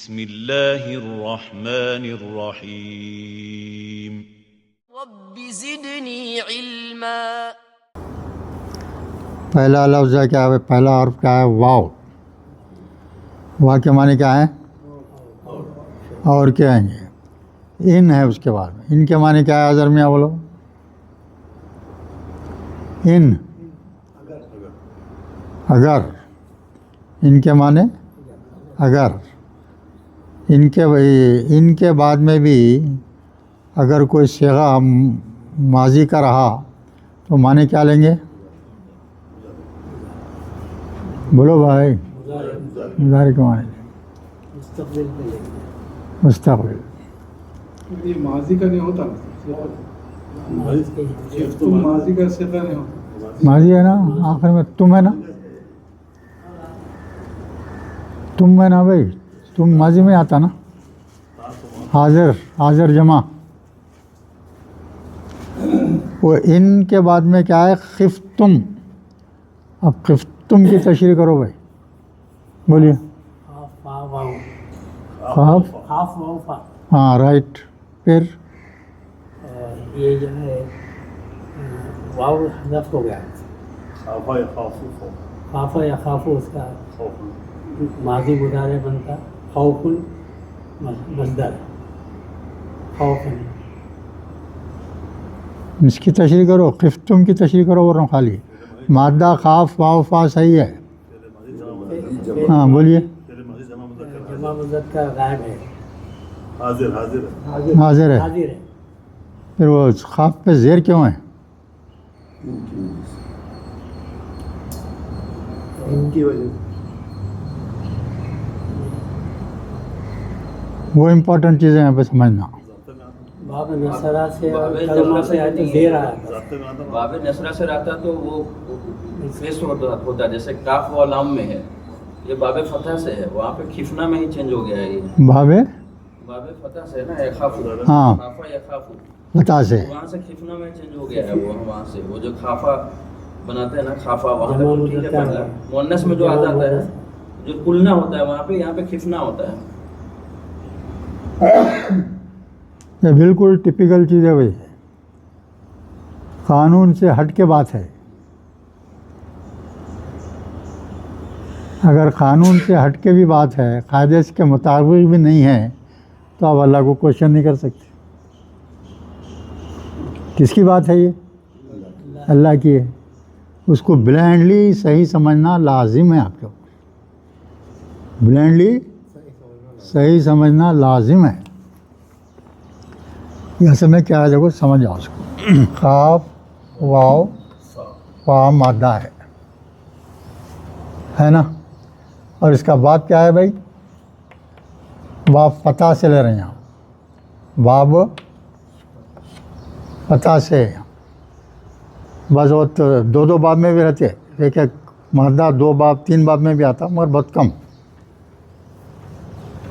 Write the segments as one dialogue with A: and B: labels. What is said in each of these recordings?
A: बिस्मिल्लाहिर्रहमानिर्रहीम।
B: रब्बि ज़िदनी इल्मा।
C: पहला लफ्ज़ है क्या है? पहला हर्फ क्या है? वाव। वाव के माने क्या है? और क्या है? इन है उसके बाद में। इन के माने क्या है? अज़र मियाँ बोलो। इन अगर। इनके माने अगर। इनके बाद में भी अगर कोई सिगा माजी का रहा तो माने क्या लेंगे? बोलो भाई। मुज़ारे के माने मुस्तक़बिल।
D: ये माजी का नहीं होता ना, तुम माजी का सिगा नहीं होता।
C: माजी है ना, आखिर में तुम है ना, तुम है ना भाई, तुम माजी में आता ना। हाजिर, हाजिर जमा। वो इन के बाद में क्या है? खिफ्तुम। अब खिफ्तुम की तशरीह करो भाई, बोलिए। खाफ, हाँ राइट। फिर
E: ये जो है वाव हज़फ हो गया। खाफा या खाफू उसका माजी मुदारे बनता। खौफुन मस्दर। खौफुन
C: इसकी तशरीह करो, खिफ्तुम की तशरीह करो। और खाली मादा खाफ वाव फा सही है। हाँ बोलिए।
E: जमा मुज़क्कर का गायब है।
D: हाजिर हाजिर
C: हाजिर है।
E: हाजिर है।
C: फिर वो खाफ पे ज़ेर क्यों है?
D: इनकी वजह
C: वो इम्पोर्टेंट चीज़ें हैं पे समझना।
E: बाब नसरा से कलमा से आए तो ज़ेर आया।
F: बाबे नसरा से रहता तो वो फेस होता जैसे काफ व लाम में है। ये बाबे फतह से है, वहाँ पे खिफना में ही चेंज हो गया है। ये
C: भावे
F: बाबे फतह से है ना, यखाफु।
C: हाँ।
F: खाफा यखाफु,
C: बता से
F: वहाँ से खिफना में चेंज हो गया है। वो वहाँ से वो जो खाफा बनाते हैं ना, खाफा वहाँ पे
E: जमा
F: तो ठीक है।
E: मुज़क्कर
F: पहला मुअन्नस में जो आ जाता है, जो कुलना होता है वहाँ पे, यहाँ पे खिफना होता है।
C: ये बिल्कुल टिपिकल चीज़ है भाई, कानून से हट के बात है। अगर कानून से हट के भी बात है, कायदे के मुताबिक भी नहीं है, तो आप अल्लाह को क्वेश्चन नहीं कर सकते। किसकी बात है ये? अल्लाह की है। उसको ब्लाइंडली सही समझना लाजिम है आपके ऊपर। ब्लाइंडली सही समझना लाजिम है। यहाँ में क्या है देखो, समझ जाओ उसको। खाफ वाव फा मादा है ना। और इसका बाब क्या है भाई? बाब फतह से ले रहे हैं यहाँ। बाब फतह से, बस वो तो दो बाब में भी रहते, एक एक मादा 2 बाब 3 बाब में भी आता, मगर बहुत कम।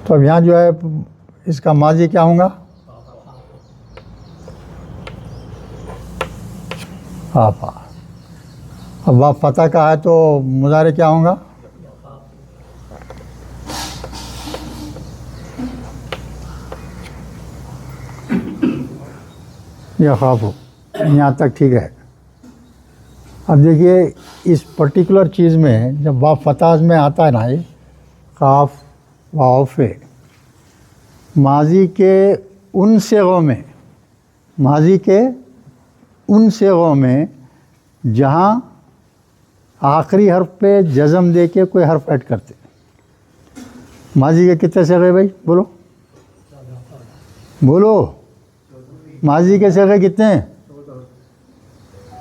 C: तो अब यहाँ जो है इसका माजी क्या होगा? खाफा। अब बाब फतह का है तो मुजारे क्या होगा? या खाफो। यहाँ तक ठीक है। अब देखिए इस पर्टिकुलर चीज़ में जब बाब फतह में आता है ना, ये खाफ वाव फे, माजी के उन सेगों में, माजी के उन सेगों में जहाँ आखिरी हर्फ पे जज़म दे के कोई हर्फ ऐड करते। माजी के कितने सेगे भाई? बोलो बोलो। माजी के सेगे कितने हैं?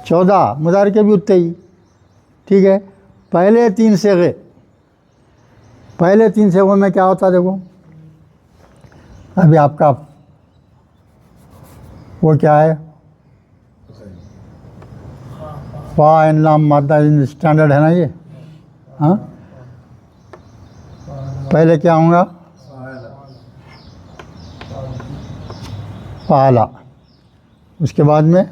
C: 14। मुदारे के भी उतने ही। ठीक है। पहले 3 सेगे, पहले 3 सेगों में क्या होता देखो। अभी आपका वो क्या है? फा इन लाम मादा स्टैंडर्ड है ना ये। हाँ, पहले क्या होगा? फाला। उसके बाद में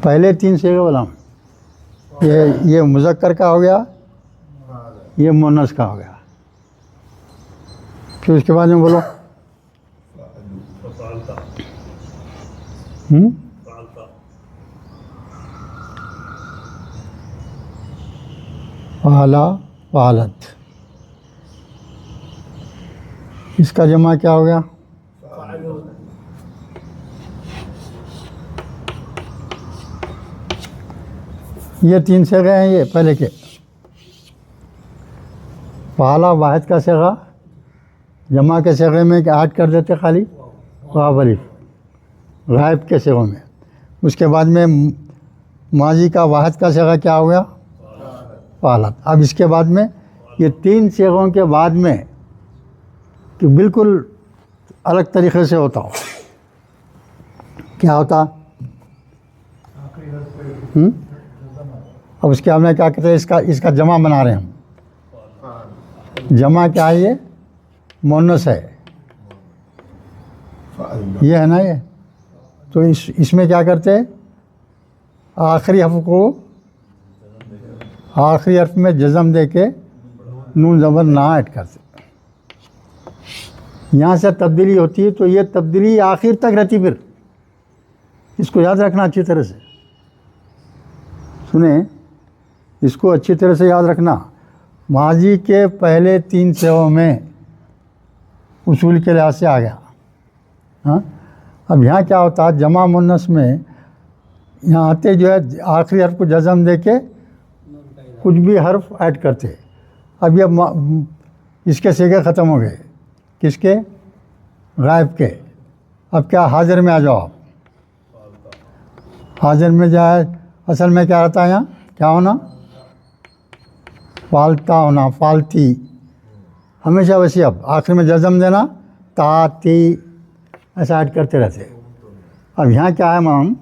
C: पहले 3 सेगे वाला ये मुज़क्कर का हो गया, ये मुन्नस का हो गया। फिर उसके बाद में बोलो
D: फफालता
C: हम्म?
D: फालता
C: फाला फालत, इसका जमा क्या हो गया? ये 3 सेगे हैं ये पहले के। फाला वाहिद का सेगा, जमा के सेगे में ऐड कर देते खाली वाव अलिफ गायब के सेगों में। उसके बाद में माजी का वाहिद का सेगा क्या हो गया? फालत। अब इसके बाद में ये 3 सेगों के बाद में कि बिल्कुल अलग तरीक़े से होता हो, क्या होता? अब उसके हमने क्या कहते हैं, इसका जमा बना रहे हैं हम। जमा क्या है? ये मुन्नस है, ये है ना ये। तो इसमें क्या करते हैं, आखिरी हर्फ को आखिरी हर्फ में जज़म दे के नून ज़बर ना ऐड करते। यहाँ से तब्दीली होती है, तो ये तब्दीली आखिर तक रहती। फिर इसको याद रखना अच्छी तरह से, सुने, इसको अच्छी तरह से याद रखना। माजी के पहले 3 सेगों में उसूल के लिहाज से आ गया। हाँ, अब यहाँ क्या होता है, जमा मुन्नस में यहाँ आते जो है आखिरी हर्फ को जज़म दे के कुछ भी हर्फ ऐड करते। अब ये इसके सेगे ख़त्म हो गए, किसके? गायब के। अब क्या हाजिर में आ जाओ आप। हाजिर में जाए, असल में क्या रहता है यहाँ, क्या होना? फालता होना, फालती, हमेशा वैसे। अब आखिर में जज़म देना, ता ती ऐसा ऐड करते रहते। अब यहाँ क्या है माम,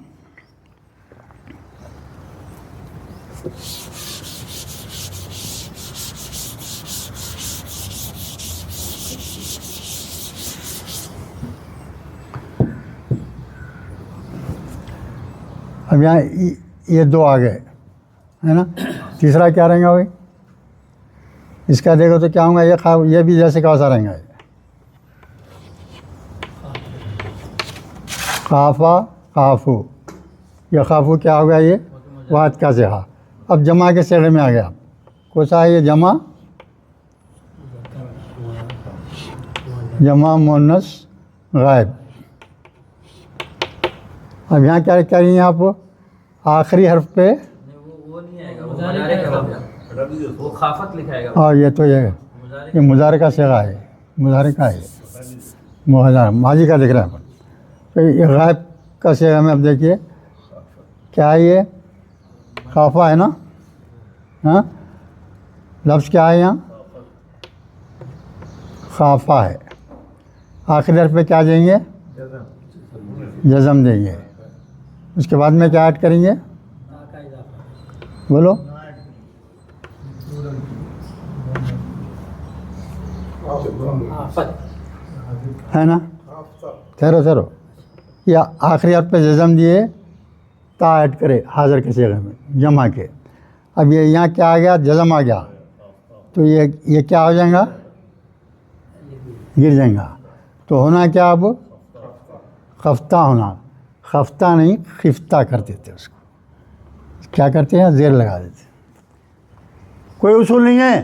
C: अब यहाँ ये 2 आ गए, है ना। तीसरा क्या रहेगा भाई? इसका देखो तो क्या होगा, ये भी जैसे कौसा रहेगा। काफ़ा काफू, ये काफू क्या हो गया? ये वाद का सेगा। अब जमा के सेगे में आ गया। कौन सा है ये? जमा मुन्नस गायब। अब यहाँ क्या करेंगे आप? आखिरी हर्फ पे
F: वो नहीं आएगा, वो मुजारे का हो गया, वो खाफत लिखाएगा।
C: और ये तो ये मुजारे का सेगा है, मुजारे का है, मुहाजा माजी का दिख रहा है। तो ये गायब का सेगा में अब देखिए क्या है, ये खाफा है ना। हाँ, लफ्ज़ क्या है यहाँ? खाफा है। आखिरी हर्फ पे क्या देंगे? जज़म देंगे। उसके बाद में क्या ऐड करेंगे? बोलो। है ना, ठहरो। या आखिरी हर्फ पे जज़म दिए, ता ऐड करे हाज़िर के सेगे में जमा के। अब ये यहाँ क्या आ गया? जज़म आ गया, तो ये क्या हो जाएगा? गिर जाएगा। तो होना क्या अब? खफ्ता होना। खफ्ता नहीं, खिफ्ता कर देते उसको। क्या करते हैं? ज़ेर लगा देते। कोई उसूल नहीं है,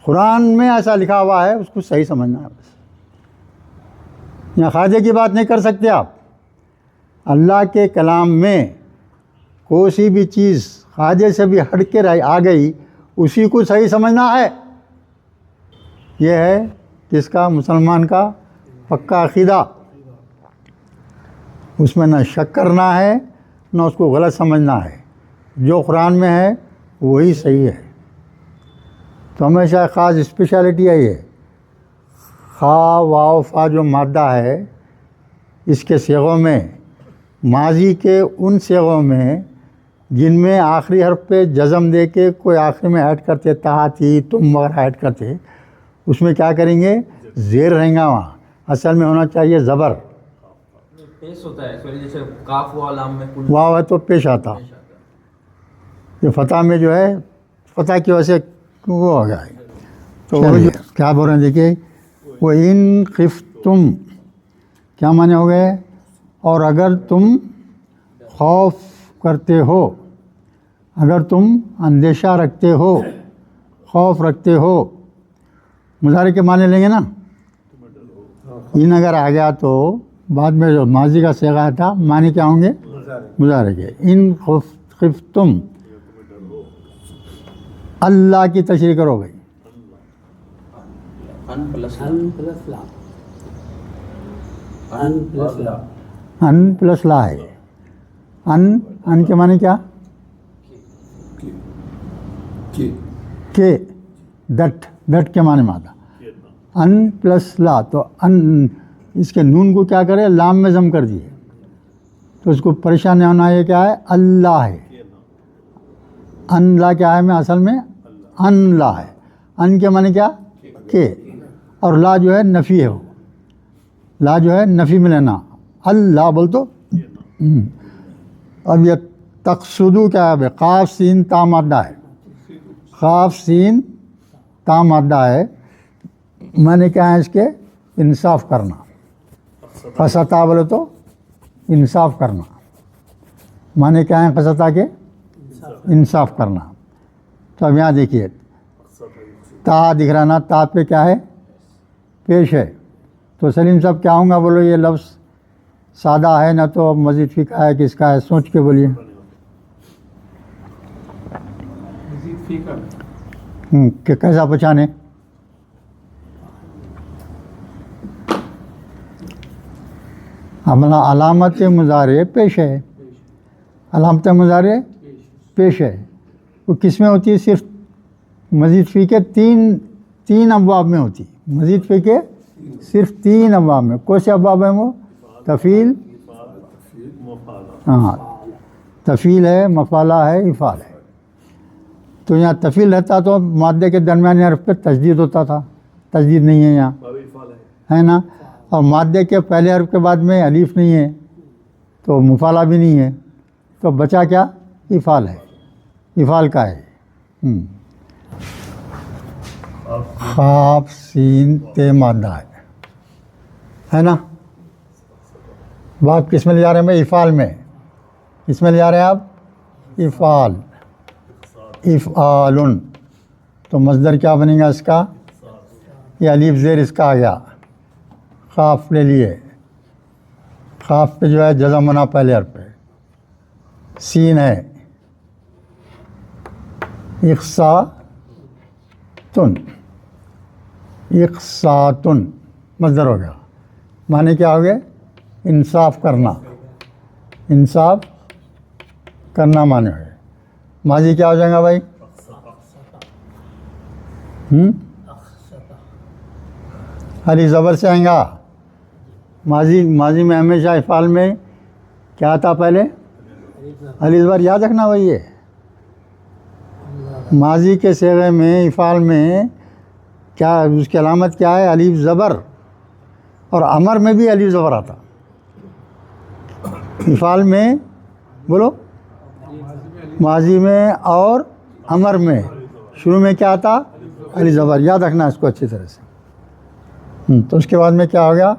C: कुरान में ऐसा लिखा हुआ है, उसको सही समझना है बस। यहाँ ख्वाजे की बात नहीं कर सकते आप। अल्लाह के कलाम में कोई सी भी चीज़ ख्वाजे से भी हट के आ गई, उसी को सही समझना है। यह है किसका? मुसलमान का पक्का अक़ीदा। उसमें न शक करना है, न उसको गलत समझना है। जो कुरान में है वही सही है। तो हमेशा ख़ास स्पेशलिटी है ये। खा वाव फा जो मादा है, इसके सेगों में, माजी के उन सेगों में जिनमें आखिरी हर्फ पे जज़म दे के कोई आखिरी में ऐड करते, ता थी तुम वगैरह ऐड करते, उसमें क्या करेंगे? ज़ेर रहेगा वहाँ। असल में होना चाहिए ज़बर।
F: पेश होता है, जैसे काफ वाव लाम में
C: वाव है तो पेश आता। ये फतह में जो है फतह की वजह से वो हो गया है। तो वो जो क्या बोल रहे हैं देखिए, वो इन खिफ तुम क्या माने हो गए, और अगर तुम खौफ करते हो, अगर तुम अंदेशा रखते हो, खौफ रखते हो, मुजारे के माने लेंगे ना। इन अगर आ गया तो बाद में जो माजी का सेगा था माने क्या होंगे, मुजारे के। इन खिफ तुम, अल्लाह की तशरीह करो भाई,
F: अन प्लस
E: ला, अन प्लस ला,
C: अन प्लस ला है। अन के माने क्या, के, दट के माने में आता। अन प्लस ला, तो अन इसके नून को क्या करे, लाम में जम कर दिए, तो उसको परेशान नहीं होना। ये क्या है, अल्लाह है। अन ला क्या है, में असल में अन ला है। अन के माने क्या, के, और ला जो है नफ़ी है, वो ला जो है नफ़ी में लेना। अल्लाह बोल तो। अब ये तकसुदू क्या है, क़ाफ सीन ता मादा है, क़ाफ सीन ता मादा है। माने क्या है इसके, इंसाफ करना। क़सता बोले तो इंसाफ करना, माने क्या है क़सता के, इंसाफ करना। तो अब यहाँ देखिए ता दिख रहा ना, ता पे क्या है, पेश है। तो सलीम साहब क्या होगा, बोलो ये लफ्ज़ सादा है ना, तो मज़ीद फ़िका है किसका है, सोच के बोलिए।
D: मजीद फीका
C: कि कैसा पहचाने। हमारा अलामत मुजारे पेश है, अलामत मुजारे पेश है। वो किस में होती है, सिर्फ मज़ीद फ़ी के तीन अब्वाब में होती है। मज़ीद फ़ी के सिर्फ 3 अब्वाब में। कौन से अब्वाब हैं वो, तफ़ील, हाँ तफ़ील है, मफ़ाला है, इफ़ाल है। तो यहाँ तफ़ील रहता तो मादे के दरमियान हर्फ पे तजदीद होता था, तजदीद नहीं है यहाँ, है ना। और मादे के पहले हर्फ के बाद में अलीफ नहीं है, तो मुफ़ाला भी नहीं है, तो बचा क्या, इफ़ाल है। इफ़ाल का है ख़ाफ सीन ते मादा है ना। बात किस में ले जा रहे हैं भाई, इफ़ाल में। किस में ले जा रहे हैं आप, इफ़ाल, इफ़आलुन। तो मज़दर क्या बनेगा इसका, ये अलीफ ज़ेर इसका आ गया, ख़ाफ ले लिए, ख़ाफ पे जो है जज़म होना पहले हर्फ पे, सीन है, इक़्सातुन, इक़्सातुन मज़दर हो गया। माने क्या हो गए, इंसाफ करना, इंसाफ करना माने हुए। माजी क्या हो जाएगा भाई, अली ज़बर से आएगा। माजी में हमेशा इफ़ाल में क्या आता पहले, अली ज़बर, याद रखना भाई। ये माजी के सेगे में इफ़ाल में क्या, उसकी अलामत क्या है, अलीफ ज़बर। और अमर में भी अलीफ ज़बर आता, इफ़ाल में बोलो, माजी में और अमर में शुरू में क्या आता, अली ज़बर। याद रखना इसको अच्छी तरह से। तो उसके बाद में क्या हो गया,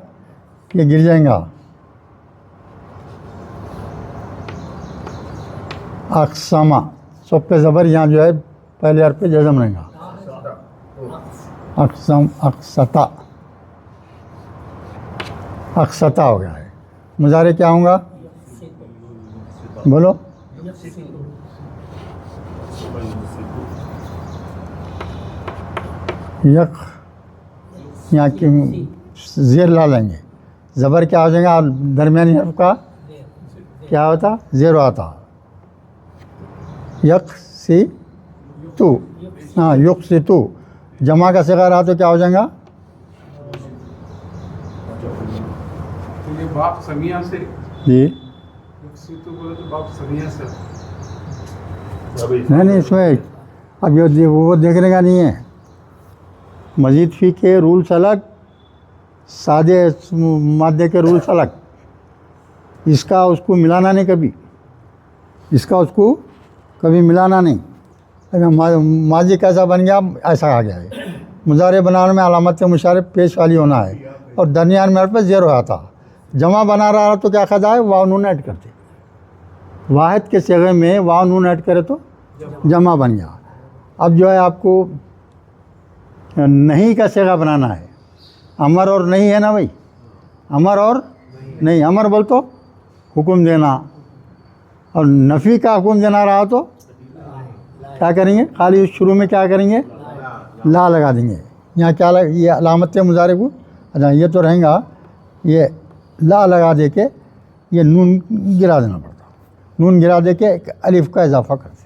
C: ये गिर जाएगा। अक़समा, सब पे ज़बर, यहाँ जो है पहले हर्फ पे जज़म रहेगा। अक़सम, अक़सता, अक़सता हो गया है। मुज़ारे क्या होगा, बोलो, यक, यहाँ की ज़ेर ला लेंगे। ज़बर क्या हो जाएगा, दरमियानी हर्फ का क्या होता, ज़ेर आता। यक सी तू, हाँ युक सी तू। जमा का सिगा रहा तो क्या हो जाएगा,
D: तो ये बाप समिया से,
C: जी
D: तो बोले तो बाप समिया से।
C: नहीं, इसमें अब ये वो देखने का नहीं है। मजीद फ़ी के रूल्स अलग, सादे मादे के रूल्स अलग। इसका उसको मिलाना नहीं कभी, इसका उसको कभी मिलाना नहीं। अगर माजी कैसा बन गया ऐसा आ गया है। मुजारे बनाने में अलामत मुशारे पेश वाली होना है और दरमियान में पर ज़ेर होता। जमा बना रहा तो क्या कहा है, वाव नून ऐड करते। वाहिद के सेगे में वाव नून ऐड करे तो जमा बन गया। अब जो है आपको नहीं का सेगा बनाना है। अमर और नहीं है ना भाई, अमर और नहीं। अमर बोल तो हुक्म देना, और नफ़ी का हुक्म देना रहा तो क्या करेंगे, खाली शुरू में क्या करेंगे, ला लगा देंगे। यहाँ क्या ये अलामत मुजारे को, अच्छा ये तो रहेगा, ये ला लगा दे के ये नून गिरा देना पड़ता। नून गिरा दे के एक अलिफ का इजाफा करते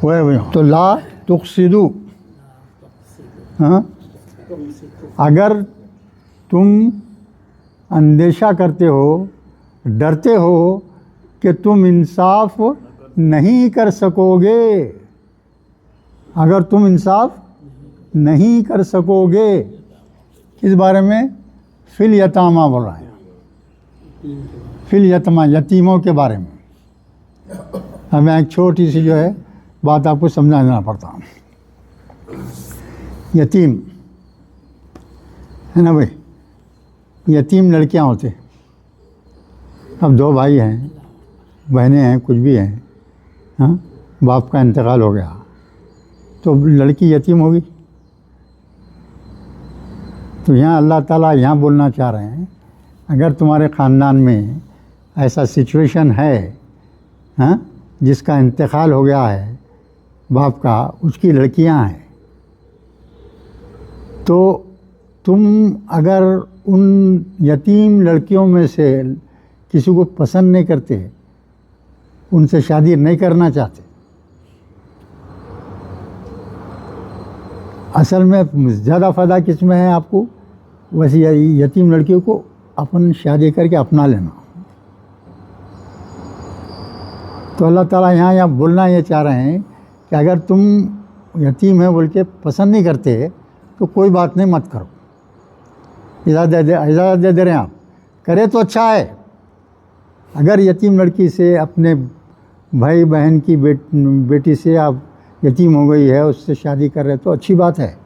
C: वही तो ला तुक़सिदू। हाँ, अगर तुम अंदेशा करते हो, डरते हो कि तुम इंसाफ नहीं कर सकोगे, अगर तुम इंसाफ नहीं कर सकोगे, किस बारे में, फिल यतामा बोल रहा है, फिल यतमा, यतीमों के बारे में। हमें एक छोटी सी जो है बात आपको समझा देना पड़ता। यतीम है ना भाई, यतीम लड़कियां होते। अब दो भाई हैं, बहनें हैं, कुछ भी हैं, हाँ, बाप का इंतकाल हो गया तो लड़की यतीम होगी। तो यहाँ अल्लाह ताला यहाँ बोलना चाह रहे हैं, अगर तुम्हारे ख़ानदान में ऐसा सिचुएशन है, हाँ, जिसका इंतकाल हो गया है बाप का, उसकी लड़कियाँ हैं, तो तुम अगर उन यतीम लड़कियों में से किसी को पसंद नहीं करते, उनसे शादी नहीं करना चाहते, असल में ज़्यादा फ़ायदा किस में है आपको, वैसे यतीम लड़कियों को अपन शादी करके अपना लेना। तो अल्लाह ताला यहाँ बोलना ये चाह रहे हैं कि अगर तुम यतीम है बोल के पसंद नहीं करते तो कोई बात नहीं, मत करो। इजाज़त दे रहे हैं आप, करे तो अच्छा है। अगर यतीम लड़की से, अपने भाई बहन की बेटी से आप यतीम हो गई है, उससे शादी कर रहे तो अच्छी बात है।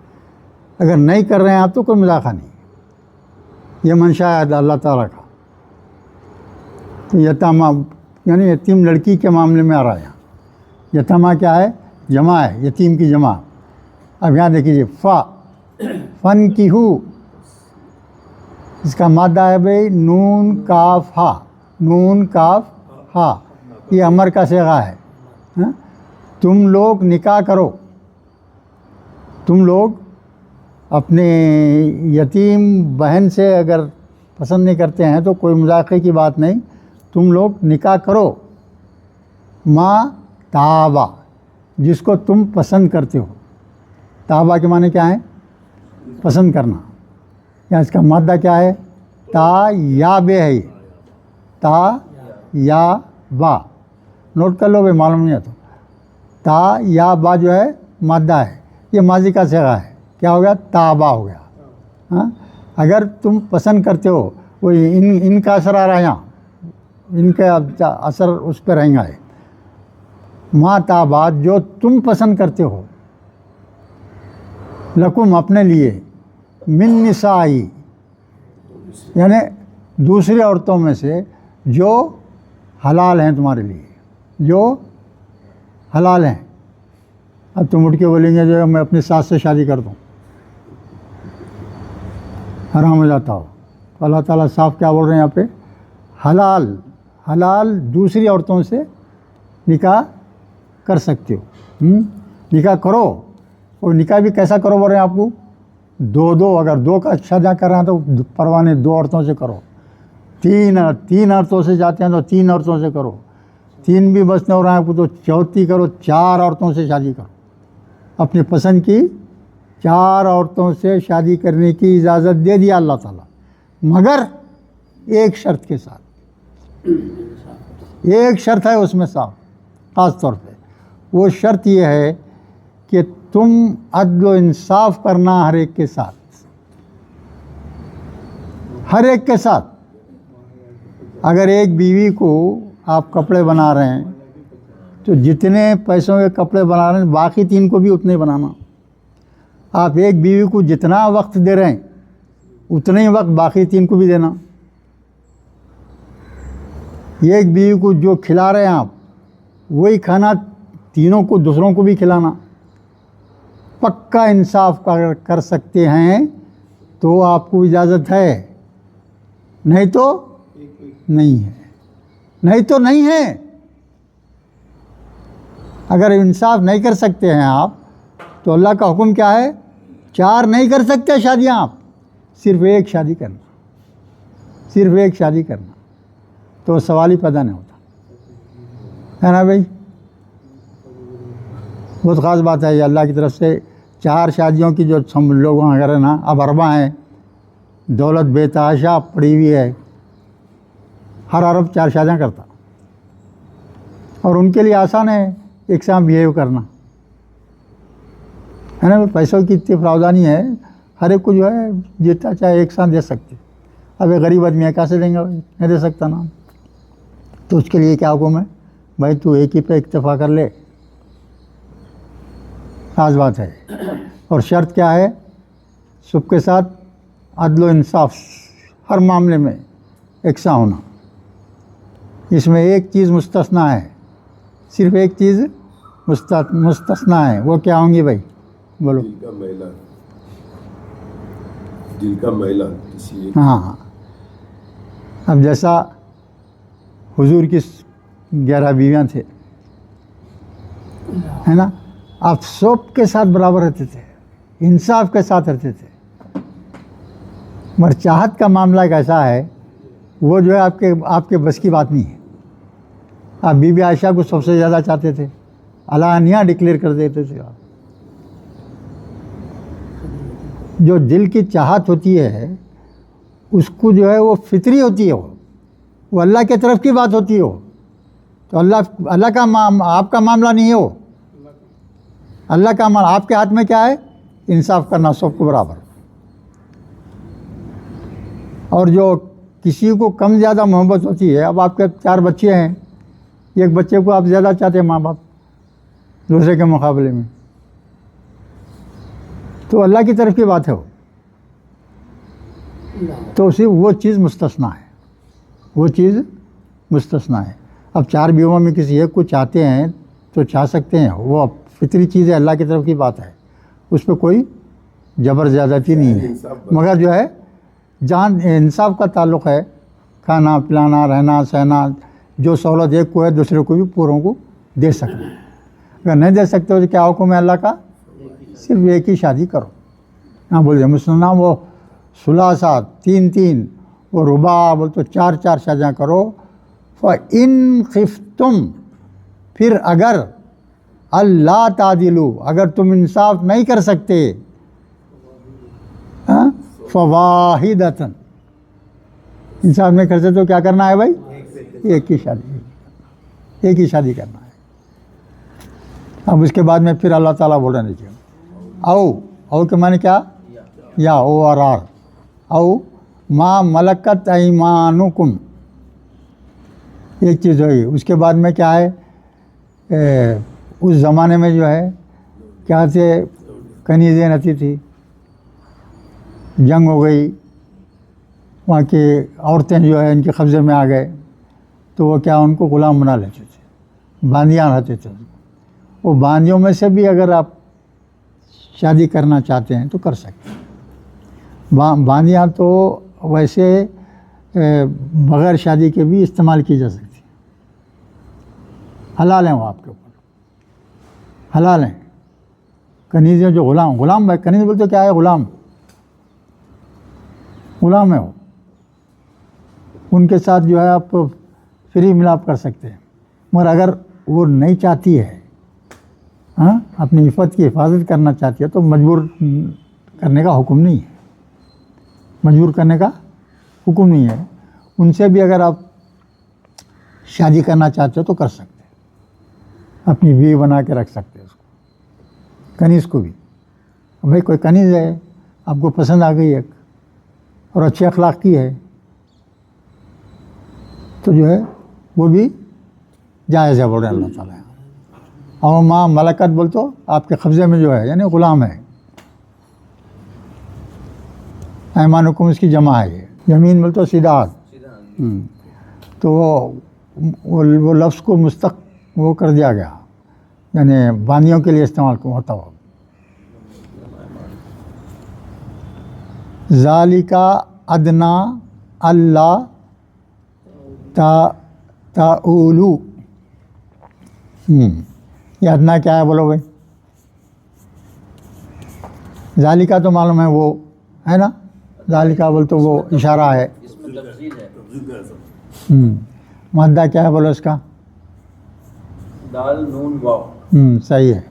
C: अगर नहीं कर रहे हैं आप तो कोई मुलाका नहीं, ये मंशा है अल्लाह ताला का। तो यतामा यानी यतीम लड़की के मामले में आ रहा है यहाँ। यतामा क्या है, जमा है, यतीम की जमा। अब यहाँ देखिए, फन की हु, इसका मादा है भाई नून काफ हा, नून काफ हा, ये अमर का सेगा है। हाँ? तुम लोग निकाह करो, तुम लोग अपने यतीम बहन से अगर पसंद नहीं करते हैं तो कोई मजाक़े की बात नहीं, तुम लोग निकाह करो। माँ ताबा, जिसको तुम पसंद करते हो। ताबा के माने क्या है, पसंद करना। या इसका मादा क्या है, ता या बे है, ता या बा, नोट कर लो भाई, मालूम नहीं है तो। ता या बा जो है मादा है, ये माजी का सेगा है, क्या हो गया, ताबा हो गया। हाँ, अगर तुम पसंद करते हो, वो इनका असर आ रहा है यहाँ, इनका असर उस पर रहेगा है। माँ ताबा, जो तुम पसंद करते हो, लकुम अपने लिए, मिन निसाई यानी दूसरी औरतों में से जो हलाल हैं तुम्हारे लिए, जो हलाल हैं। अब तुम उठ के बोलेंगे जो मैं अपनी सास से शादी कर दूँ, हराम हो जाता हो। तो अल्लाह ताला साफ क्या बोल रहे हैं यहाँ पे, हलाल, हलाल दूसरी औरतों से निकाह कर सकते हो। निकाह करो, और निकाह भी कैसा करो बोल रहे हैं आपको, दो, अगर दो का शादी कर रहे हैं तो परवाने दो औरतों से करो। तीन औरतों से जाते हैं तो 3 औरतों से करो। 3 भी बस नहीं हो रहा है आपको तो चौथी करो, 4 औरतों से शादी करो। अपनी पसंद की 4 औरतों से शादी करने की इजाज़त दे दिया अल्लाह ताला, मगर एक शर्त के साथ। एक शर्त है उसमें साफ, ख़ास तौर पे वो शर्त ये है कि तुम अदल इंसाफ करना हर एक के साथ, हर एक के साथ। अगर एक बीवी को आप कपड़े बना रहे हैं तो जितने पैसों के कपड़े बना रहे हैं बाकी 3 को भी उतने ही बनाना। आप एक बीवी को जितना वक्त दे रहे हैं उतना ही वक्त बाकी 3 को भी देना। एक बीवी को जो खिला रहे हैं आप वही खाना तीनों को दूसरों को भी खिलाना। पक्का इंसाफ कर सकते हैं तो आपको इजाज़त है, नहीं तो नहीं है, नहीं तो नहीं है। अगर इंसाफ नहीं कर सकते हैं आप तो अल्लाह का हुक्म क्या है, 4 नहीं कर सकते शादियाँ आप, सिर्फ एक शादी करना, सिर्फ एक शादी करना, तो सवाल ही पैदा नहीं होता, है ना भाई। बहुत ख़ास बात है ये, अल्लाह की तरफ से 4 शादियों की जो हम लोग अगर ना अब अरबा हैं, दौलत बेतहाशा पड़ी हुई है, हर अरब 4 शादियाँ करता और उनके लिए आसान है एक साथ बिहेव करना, है ना। पैसों की इतनी प्रावधानी है, हर एक को जो है जितना चाहे एक साथ दे सकते। अब एक गरीब आदमी है कैसे देंगे भाई, नहीं दे सकता ना। तो उसके लिए क्या हुक्म है भाई, तू एक ही पे इक्तफा कर ले, खास बात है। और शर्त क्या है, सबके साथ अदल इंसाफ हर मामले में एकसा होना। इसमें एक चीज़ मुस्तस्ना है, सिर्फ एक चीज़ मुस्तस्ना है, वो क्या होंगी भाई, बोलो।
A: दिल का मैला किसी एक।
C: हाँ, अब जैसा हुजूर की 11 बीवियाँ थे, है ना, आप सब के साथ बराबर रहते थे, इंसाफ के साथ रहते थे। मगर चाहत का मामला एक ऐसा है, वो जो है आपके बस की बात नहीं है। आप बीबी आयशा को सबसे ज़्यादा चाहते थे, अलानिया डिक्लेयर कर देते थे आप। जो दिल की चाहत होती है उसको जो है वो फितरी होती है, वो अल्लाह के तरफ की बात होती है। वो तो अल्लाह का आपका मामला नहीं है, वो अल्लाह का मामला। आपके हाथ में क्या है, इंसाफ करना सबको बराबर। और जो किसी को कम ज़्यादा मोहब्बत होती है, अब आपके 4 बच्चे हैं, एक बच्चे को आप ज़्यादा चाहते हैं माँ बाप दूसरे के मुकाबले में, तो अल्लाह की तरफ की बात है वो, तो सिर्फ वो चीज़ मुस्तस्ना है, वो चीज़ मुस्तस्ना है। अब 4 बीवियों में किसी एक को चाहते हैं तो चाह सकते हैं, वो अब फितरी चीज़ है, अल्लाह की तरफ की बात है, उस पर कोई जबर ज़्यादती नहीं है। मगर जो है जहाँ इंसाफ का ताल्लुक़ है, खाना पिलाना रहना सहना, जो सहूलत एक को है दूसरे को भी पूरों को दे सकते हैं। अगर नहीं दे सकते हो तो क्या हुक्म है अल्लाह का, सिर्फ एक ही शादी करो। हाँ बोलिए मुसलमान, वो सुलासा 3-3, वो रुबा बोल तो 4-4 शादियाँ करो। इन खिफ्तुम, फिर अगर अल्लाह तादिलू, अगर तुम इंसाफ नहीं कर सकते, फवाहिदतन, इंसाफ नहीं कर सकते तो क्या करना है भाई, एक ही शादी करना है। अब उसके बाद में फिर अल्लाह ताला बोल रहे हैं, औ के माने क्या, या ओ और आर, औ मा मलकत ऐमानुकुम, एक चीज़ हुई। उसके बाद में क्या है, उस ज़माने में जो है क्या थे, कनीज़ें रहती थी, जंग हो गई, वहाँ की औरतें जो है इनके कब्ज़े में आ गए, तो वो क्या उनको ग़ुलाम बना लेते थे, बांदियाँ रहते थे। वो बांदियों में से भी अगर आप शादी करना चाहते हैं तो कर सकते हैं। बांदियाँ तो वैसे बग़ैर शादी के भी इस्तेमाल की जा सकती है, हलाल हैं वो आपके ऊपर, हलाल हैं। कनीज़ें जो ग़ुलाम भाई, कनीज़ बोलते क्या है, ग़ुलाम है वो, उनके साथ जो है आप फ्री मिलाप कर सकते हैं। मगर अगर वो नहीं चाहती है, हाँ, अपनी इफ़्फ़त की हिफाजत करना चाहती है, तो मजबूर करने का हुक्म नहीं है, मजबूर करने का हुक्म नहीं है। उनसे भी अगर आप शादी करना चाहते हो तो कर सकते हैं, अपनी बीवी बना के रख सकते हैं उसको, कनीज़ को भी। भाई कोई कनीज़ है आपको पसंद आ गई एक और अच्छे अखलाक की है, तो जो है वो भी जायज़ है, बोल रहे हैं अल्लाह ताला। और माँ मलकत बोल तो आपके कब्ज़े में जो है यानी ग़ुलाम है। ऐमानुकुम इसकी जमा है ये। यमीन बोल तो सीधा हाथ। तो वो लफ्ज़ को मुस्तक वो कर दिया गया, यानी बानियों के लिए इस्तेमाल होता हो। ज़ालिका अदना अल्लाह ताउलू। ये अदना क्या है बोलो भाई? ज़ालिका तो मालूम है वो है ना, ज़ालिका बोल तो वो इशारा है।
F: इसमें तफसील है।
C: मद्दा क्या है बोलो इसका?
F: दाल नून वाव।
C: सही है।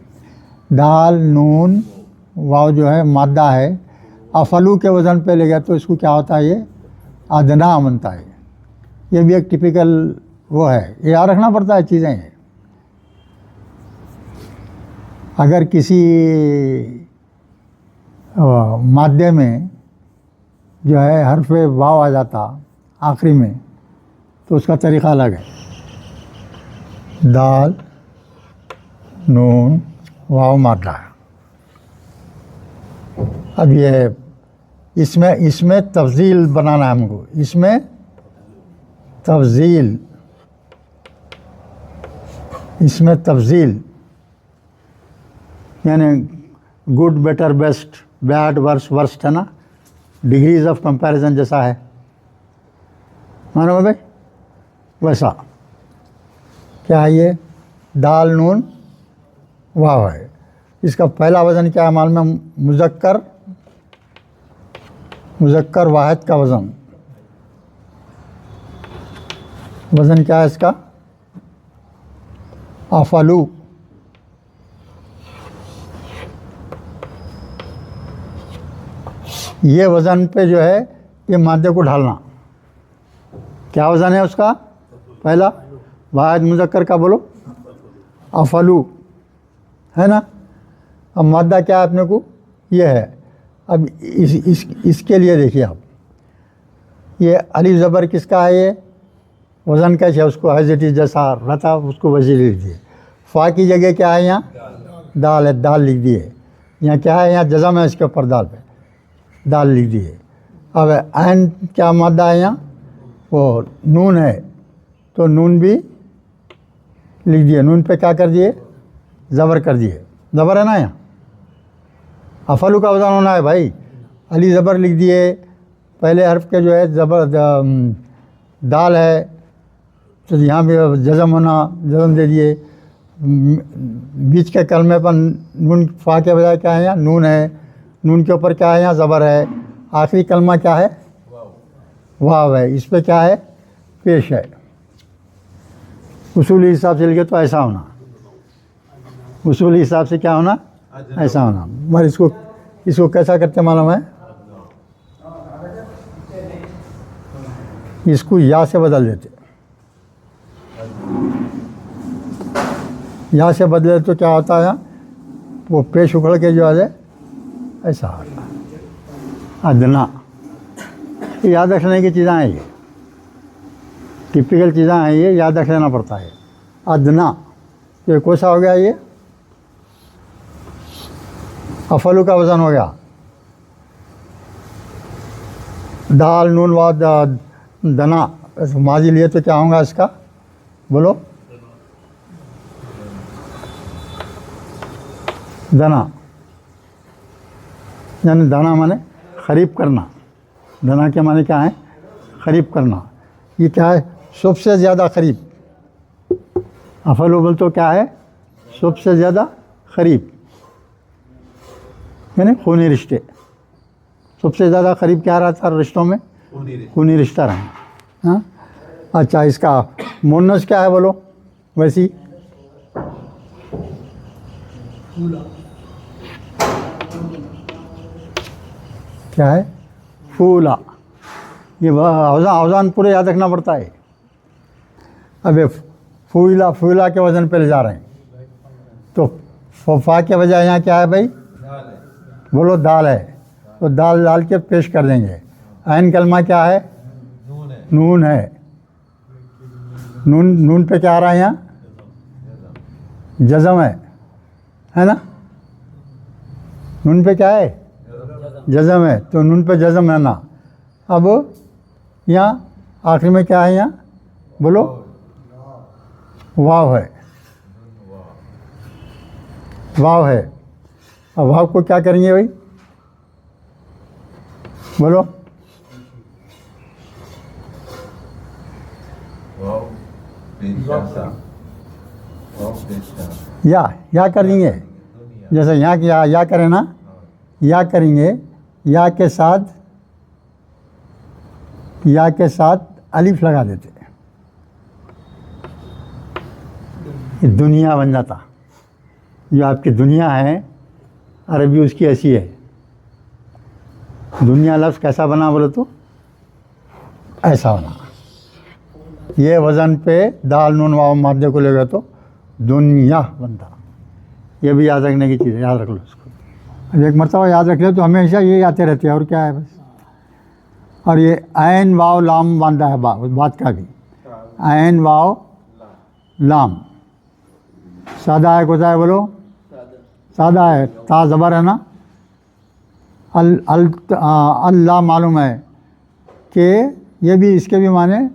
C: दाल नून वाव जो है मादा है। अफलू के वज़न पे ले गया तो इसको क्या होता है? ये अदना बनता है। ये भी एक टिपिकल वो है, ये याद रखना पड़ता है चीज़ें। अगर किसी मादे में जो है हर्फ वाव आ जाता आखिरी में तो उसका तरीक़ा अलग है। दाल नून वाव मादा। अब ये इसमें तफजील बनाना है हमको। इसमें तफजील, इसमें तफजील यानी good better best bad worse worst है ना, डिग्रीज ऑफ कंपैरिजन जैसा है, मानो भाई वैसा। क्या है ये? दाल नून वाव है। इसका पहला वज़न क्या है मालूम है? मुज़क्कर वाहिद का वज़न। वज़न क्या है इसका? अफलू। ये वज़न पे जो है ये मादे को ढालना। क्या वज़न है उसका? पहला वाहिद मुज़क्कर का बोलो अफलू है ना। अब मादा क्या है अपने को? ये है। अब इसके लिए देखिए आप, ये अली ज़बर किसका है? ये वज़न कैसे है? उसको एज इट इज़ जैसा रहता उसको वैसे लिख दिए। फ़ा की जगह क्या है? यहाँ दाल है, दाल लिख दिए। यहाँ क्या है? यहाँ जज़म है, इसके ऊपर दाल पे दाल लिख दिए। अब ऐन क्या मादा है? यहाँ वो नून है तो नून भी लिख दिए। नून पे क्या कर दिए? ज़बर कर दिए। ज़बर है ना यहाँ। अफलू का वज़न होना है भाई। अली ज़बर लिख दिए, पहले हर्फ के जो है ज़बर दाल है तो यहाँ भी जज़म होना, जज़म दे दिए। बीच के कलमे पर नून फ़ा के बजाय क्या है? यहाँ नून है, नून के ऊपर क्या है? यहाँ ज़बर है। आखिरी कलमा क्या है? वाव है। इस पर क्या है? पेश है। उसूली हिसाब से लिखे तो ऐसा होना, उसूली हिसाब से क्या होना? ऐसा होना। मगर इसको कैसा करते मालूम है? इसको या से बदल देते। या से बदले तो क्या होता है? वो पेश उखड़ के जो है ऐसा अदना। ये याद रखने की चीज़ें हैं, ये टिपिकल चीज़ें हैं, ये याद रख लेना पड़ता है। अदना तो कौन सा हो गया? ये अफलू का वज़न हो गया। दाल नून वाव दना माजी लिए तो क्या होगा इसका? बोलो दना, यानी दाना माने ख़रीब करना। दाना के माने क्या है? ख़रीब करना। ये क्या है? सबसे ज़्यादा ख़रीब। अफलू बोल तो क्या है? सबसे ज़्यादा ख़रीब यानी खूनी रिश्ते। सबसे ज़्यादा क़रीब क्या रहता है रिश्तों में? खूनी रिश्ता रहा। हाँ अच्छा, इसका मुन्नस क्या है बोलो? वैसी क्या है? फूला। ये अवजान पूरे याद रखना पड़ता है। अब ये फूला के वज़न पे ले जा रहे हैं तो फा के बजाय यहाँ क्या है भाई? बोलो दाल है तो दाल डाल के पेश कर देंगे। ऐन कलमा क्या है? नून है। नून पे क्या आ रहा है? यहाँ जज़म है। है ना, नून पे क्या है, जज़म है, तो नून पे जज़म है ना। अब यहाँ आखिरी में क्या है, यहाँ बोलो, वाव है, वाव है। अब वाव को क्या करेंगे भाई, बोलो, या कर देंगे, जैसे यहाँ की या करें ना, या करेंगे, या के साथ अलिफ लगा देते, ये दुनिया बन जाता। जो आपकी दुनिया है अरबी उसकी ऐसी है। दुनिया लफ्ज़ कैसा बना बोले तो ऐसा बना। ये वज़न पे दाल नून वाव मादे को ले गए तो दुनिया बनता। ये भी याद रखने की चीज़ है, याद रख लो इसको। अब एक मरतबा याद रख ले तो हमेशा ये आते रहते हैं, और क्या है बस। और ये ऐन वाव लाम बांधा है बात का भी, ऐन वाव लाम सादा है, कोसा है बोलो, सादा है, ता ज़बर है ना, अल्लाह मालूम है कि ये भी, इसके भी माने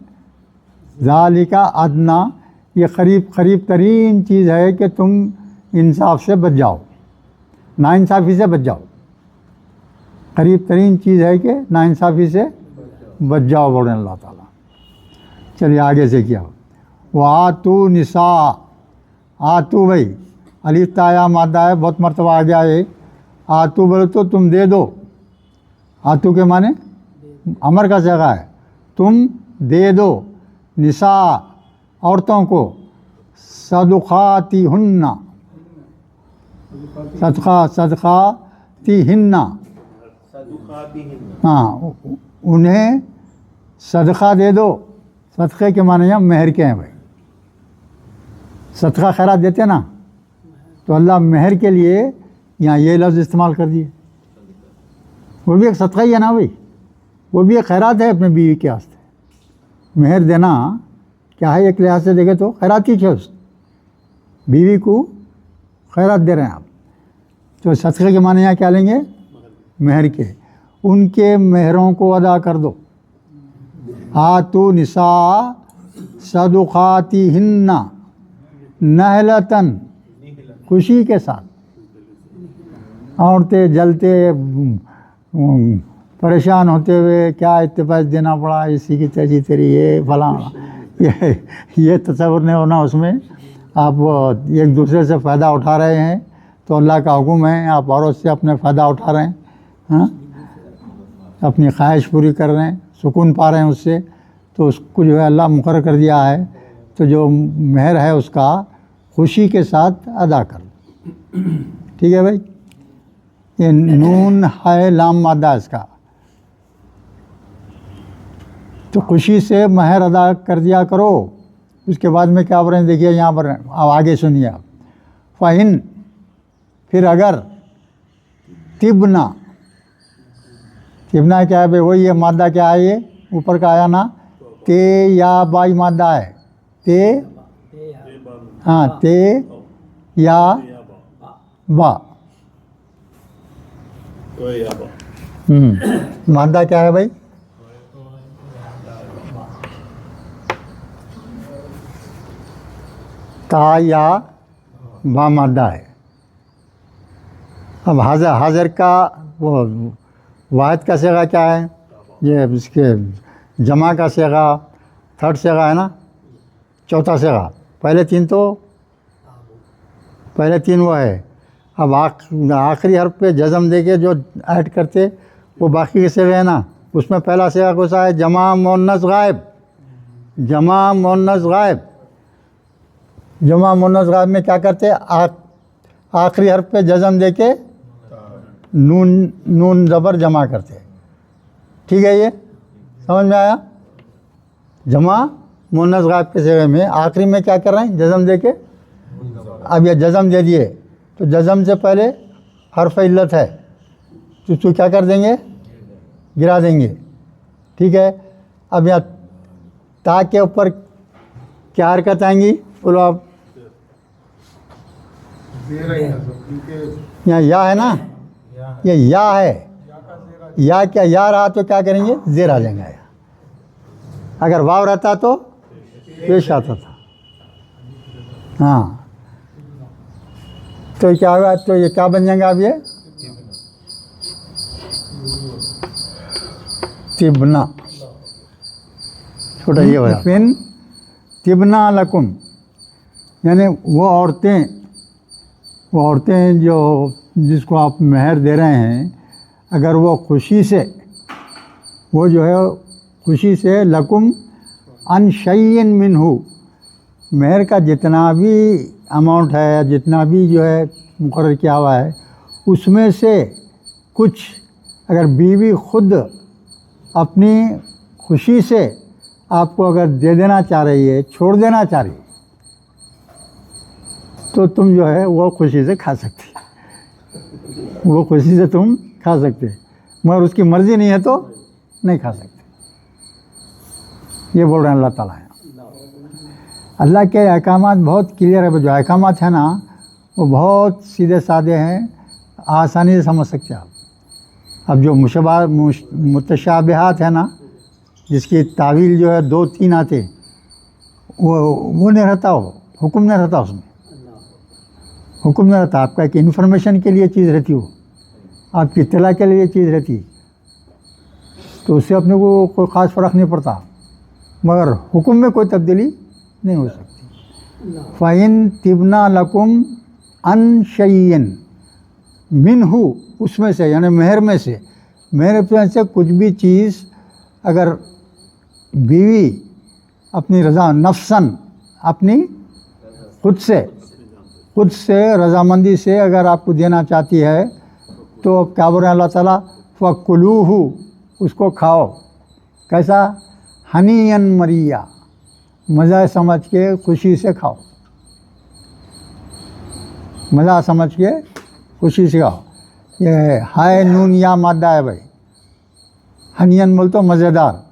C: ज़ालिका अदना, ये करीब तरीन चीज़ है कि तुम इंसाफ से बच जाओ, नाइंसाफ़ी से बच जाओ। करीब तरीन चीज़ है कि नाइंसाफ़ी से बच जाओ, बोले अल्लाह ताला। चलिए आगे से क्या, वातू निसा, आतू भाई अलिफ ताया मादा है, बहुत मरतबा आ गया है। आतू बोले तो तुम दे दो, आतू के माने अमर का जगह है, तुम दे दो, निसा औरतों को, सदुखाती हुन्ना, सदखाती हिन्ना, हाँ उन्हें सदका दे दो। सदक़े के माने यहाँ मेहर के हैं भाई, सदका खैरात देते ना, तो अल्लाह मेहर के लिए यहाँ ये लफ्ज़ इस्तेमाल कर दिए। वो भी एक सदका ही है ना भाई, वो भी एक खैरात है अपने बीवी के वास्ते। मेहर देना क्या है, एक लिहाज से देखे तो खैरात ही है, उस बीवी को खैरात दे रहे हैं आप। तो सदक़े के माने यहाँ क्या लेंगे, मेहर के, उनके मेहरों को अदा कर दो। आतू निसा सदुखाती हिन्ना नहलतन, खुशी के साथ। औरतें जलते परेशान होते हुए, क्या इत्तेफाक देना पड़ा, इसी की तेजी तेरी, ये फलाना, ये तस्वुर नहीं होना उसमें। आप एक दूसरे से फ़ायदा उठा रहे हैं तो अल्लाह का हुक्म है, आप औरत से अपने फ़ायदा उठा रहे हैं, हाँ, अपनी ख्वाहिश पूरी कर रहे हैं, सुकून पा रहे हैं उससे, तो उसको जो है अल्लाह मुकर्रर कर दिया है। तो जो मेहर है उसका खुशी के साथ अदा कर, ठीक है भाई। ये नून है लाम मादा इसका, तो खुशी से मेहर अदा कर दिया करो। उसके बाद में क्या बोल रहे हैं देखिए यहाँ पर, अब आगे सुनिए आप। फ़हिन, फिर अगर, तिबना, तिबना क्या है भाई, वही है मादा, क्या है ये ऊपर का आया ना, ते या बाई मादा है, ते, हाँ ते या बा, मादा क्या है भाई, ता या बा मादा है। अब हाज़र का वो वाहिद का सेगा क्या है, ये इसके जमा का सेगा थर्ड सेगा है ना, चौथा सेगा। पहले तीन वो है। अब आखिरी हर्फ पे जज़म देके जो ऐड करते वो बाकी के सेगे है ना, उसमें पहला सेगा कौन सा है, जमा मुन्नस गायब। जमा मुन्नस गायब, जमा मुन्नस गायब में क्या करते, आखिरी हर्फ पे जज़म देके नून ज़बर जमा करते, ठीक है, ये समझ में आया। जमा मुन्नस गायब के सेगे में आखिरी में क्या कर रहे हैं, जज़म देके। अब ये जज़म दे दिए तो जज़म से पहले हर्फ इल्लत है, तो उसको क्या कर देंगे, गिरा देंगे, ठीक है। अब यहाँ ता के ऊपर क्या हरकत आएंगी, बोलो आप,
D: जेर है ना सब, क्योंकि
C: यहाँ या है ना, ये या है, या क्या या रहा तो क्या करेंगे, जेर आ जाएगा। अगर वाव रहता तो पेश आता था। हाँ, तो क्या होगा, तो ये क्या बन जाएगा अब, ये तिबना, छोटा ये हो फिन तिबना लकुम, यानी वो औरतें जो जिसको आप मेहर दे रहे हैं, अगर वो खुशी से, वो जो है खुशी से लकुम अन शय्इन मिन्हु, मेहर का जितना भी अमाउंट है, जितना भी जो है मुकर्रर किया हुआ है, उसमें से कुछ अगर बीवी खुद अपनी खुशी से आपको अगर दे देना चाह रही है, छोड़ देना चाह रही है, तो तुम जो है वो खुशी से खा सकती, वो खुशी से तुम खा सकते, मगर उसकी मर्ज़ी नहीं है तो नहीं खा सकते। ये बोल रहे हैं अल्लाह ताला है। अल्लाह के अहकामात बहुत क्लियर है, जो अहकामात है ना वो बहुत सीधे साधे हैं, आसानी से समझ सकते हैं आप। अब जो मुतशाबिहात है ना, जिसकी तावील जो है 2-3 आते, वो नहीं रहता, हो हुक्म नहीं रहता, उसमें हुक्म नहीं रहता। आपका एक इन्फॉर्मेशन के लिए चीज़ रहती, हो आपकी इत्तला के लिए चीज़ रहती, तो उससे अपने को कोई ख़ास फ़र्क नहीं पड़ता, मगर हुक्म में कोई तब्दीली नहीं हो सकती। फ़इन तिबना लकुम अन शय्इन मिन्हु, उसमें से यानी मेहर में से, मेहर से कुछ भी चीज़ अगर बीवी अपनी रज़ा नफ्सन, अपनी खुद से रज़ामंदी से अगर आपको देना चाहती है, तो अब क्या बोल रहे हैं अल्लाह ताला, फ़कुलूहु, उसको खाओ। कैसा, हनीयन मरिया, मज़ा समझ के खुशी से खाओ, मज़ा समझ के खुशी से खाओ। ये हाय नून या मादा है भाई, हनीयन बोल तो मज़ेदार,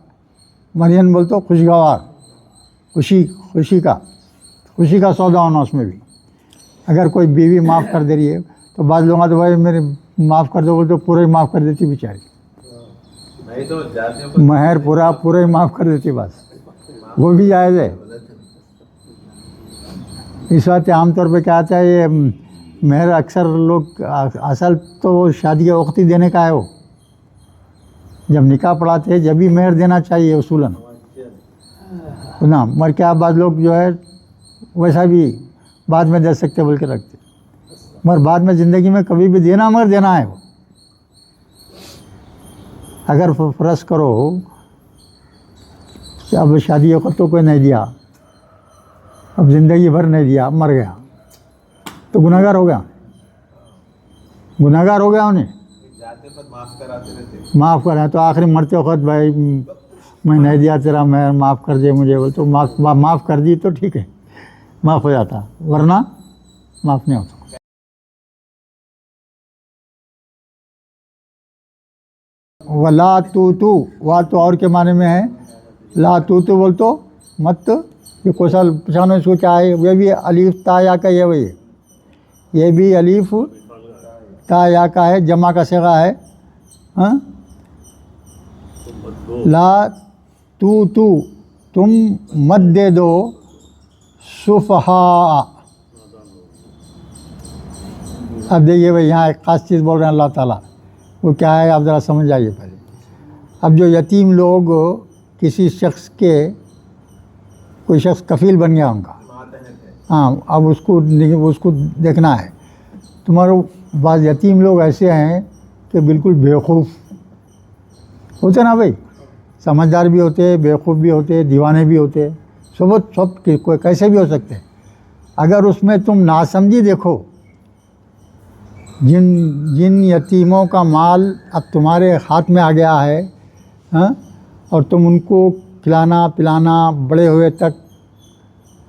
C: मरियन बोल तो खुशगवार, खुशी का सौदा होना उसमें भी। अगर कोई बीवी माफ़ कर दे रही है तो बाद लोग तो भाई मेरे माफ़ कर दो, तो पूरा ही माफ़ कर देती बेचारी,
A: नहीं तो जाते
C: महर पूरा ही माफ़ कर देती, बस वो भी जायज़ है। इस बात आमतौर पे क्या आता है, ये महर अक्सर लोग असल तो शादी के वक्त ही देने का है, वो जब निकाह पढ़ाते हैं जब भी महर देना चाहिए उसूलन ना, मर क्या बाद लोग जो है वैसा भी बाद में दे सकते बोल के रखते, मगर बाद में ज़िंदगी में कभी भी देना, मगर देना है वो। अगर फर्ज करो कि अब शादी वक्त तो कोई नहीं दिया, अब ज़िंदगी भर नहीं दिया, मर गया, तो गुनाहगार हो गया उन्हें,
A: जाते पर माफ कराते रहते,
C: माफ़ करें तो आखिरी मरते वक्त भाई मैं नहीं दिया तेरा मैं माफ़ कर दे मुझे, बोल तो माफ़ कर दी तो ठीक है, माफ़ हो जाता, वरना माफ़ नहीं होता। वला तू वा तो और के माने में है, ला तू बोल तो मत, ये कौशल पहचानो इसको क्या है, ये भी अलीफ ता या का, ये भी अलीफ ता या का है, जमा का सेगा है। हाँ, ला तू तुम मत दे दो सुफहा। अब देखिए भाई यहाँ एक ख़ास चीज़ बोल रहे हैं अल्लाह ताला, वो क्या है आप ज़रा समझ जाइए पहले। अब जो यतीम लोग किसी शख्स के, कोई शख्स कफ़ील बन गया उनका, हाँ, अब उसको देखना है। तुम्हारे बाद यतीम लोग ऐसे हैं कि बिल्कुल बेवकूफ़ होते ना भाई, समझदार भी होते, बेवकूफ़ भी होते, दीवाने भी होते, सब कोई कैसे भी हो सकते। अगर उसमें तुम नासमझी देखो, जिन यतीमों का माल अब तुम्हारे हाथ में आ गया है, हाँ, और तुम उनको खिलाना पिलाना बड़े हुए तक,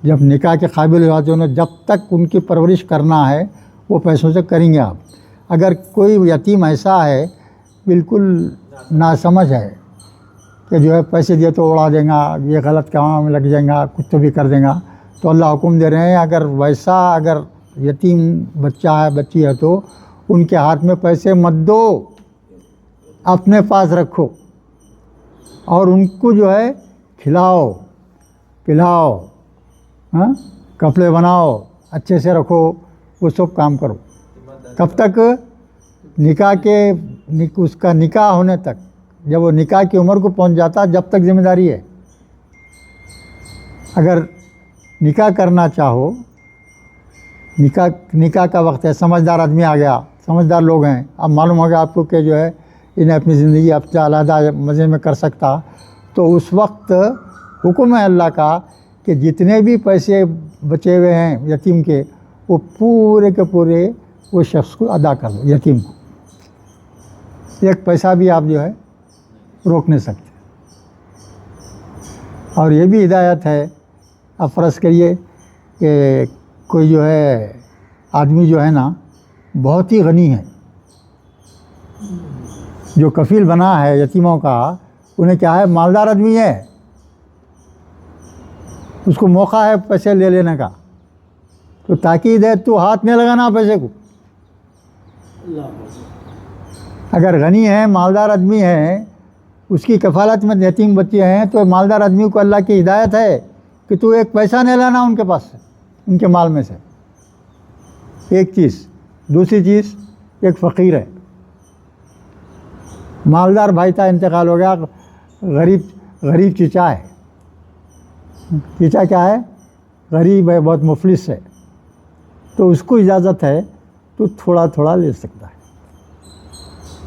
C: जब निकाह के काबिल हो जाते हो, जब तक उनकी परवरिश करना है वो पैसों से करेंगे आप। अगर कोई यतीम ऐसा है बिल्कुल नासमझ है कि जो है पैसे दिए तो उड़ा देगा, ये गलत काम में लग जाएगा, कुछ तो भी कर देगा, तो अल्लाह हुक्म दे रहे हैं अगर वैसा अगर यतीम बच्चा है बच्ची है तो उनके हाथ में पैसे मत दो, अपने पास रखो और उनको जो है खिलाओ पिलाओ, हाँ, कपड़े बनाओ, अच्छे से रखो, वो सब काम करो। कब तक? उसका निकाह होने तक। जब वो निकाह की उम्र को पहुंच जाता जब तक जिम्मेदारी है। अगर निकाह करना चाहो, निकाह का वक्त है, समझदार आदमी आ गया, समझदार लोग हैं, अब मालूम हो गया आपको कि जो है इन्हें अपनी ज़िंदगी अपना अलग मज़े में कर सकता, तो उस वक्त हुक्म है अल्लाह का कि जितने भी पैसे बचे हुए हैं यतीम के, वो पूरे के पूरे वो शख्स को अदा कर दो, यतीम को। एक पैसा भी आप जो है रोक नहीं सकते। और ये भी हिदायत है, अब फ़र्ज़ करिए कि कोई जो है आदमी जो है ना बहुत ही गनी है, जो कफ़ील बना है यतीमों का, उन्हें क्या है मालदार आदमी है, उसको मौका है पैसे ले लेने का, तो ताकीद है तू हाथ नहीं लगाना पैसे को। अगर गनी है मालदार आदमी है, उसकी कफ़ालत में यतीम बच्चे हैं, तो मालदार आदमी को अल्लाह की हिदायत है कि तू एक पैसा नहीं लाना उनके पास से, उनके माल में से। एक चीज़। दूसरी चीज़, एक फ़कीर है, मालदार भाई था इंतकाल हो गया, गरीब चीचा है। चीचा क्या है? गरीब है, बहुत मुफलिस है, तो उसको इजाज़त है तो थोड़ा थोड़ा ले सकता है।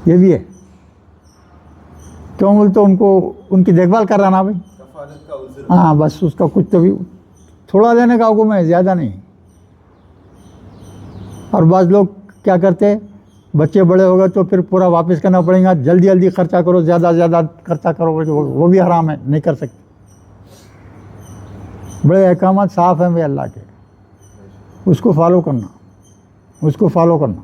C: ये भी है। क्यों बोल तो उनको उनकी देखभाल कर रहा ना भाई,
A: कफालत का उज़्र।
C: हाँ, बस उसका कुछ तो भी थोड़ा देने का हुक्म है, ज़्यादा नहीं। और बाज़ लोग क्या करते, बच्चे बड़े हो गए तो फिर पूरा वापस करना पड़ेगा, जल्दी जल्दी खर्चा करो, ज़्यादा खर्चा करो, वो भी हराम है, नहीं कर सकते। बड़े अहकामात साफ़ हैं भाई अल्लाह के, उसको फॉलो करना, उसको फॉलो करना।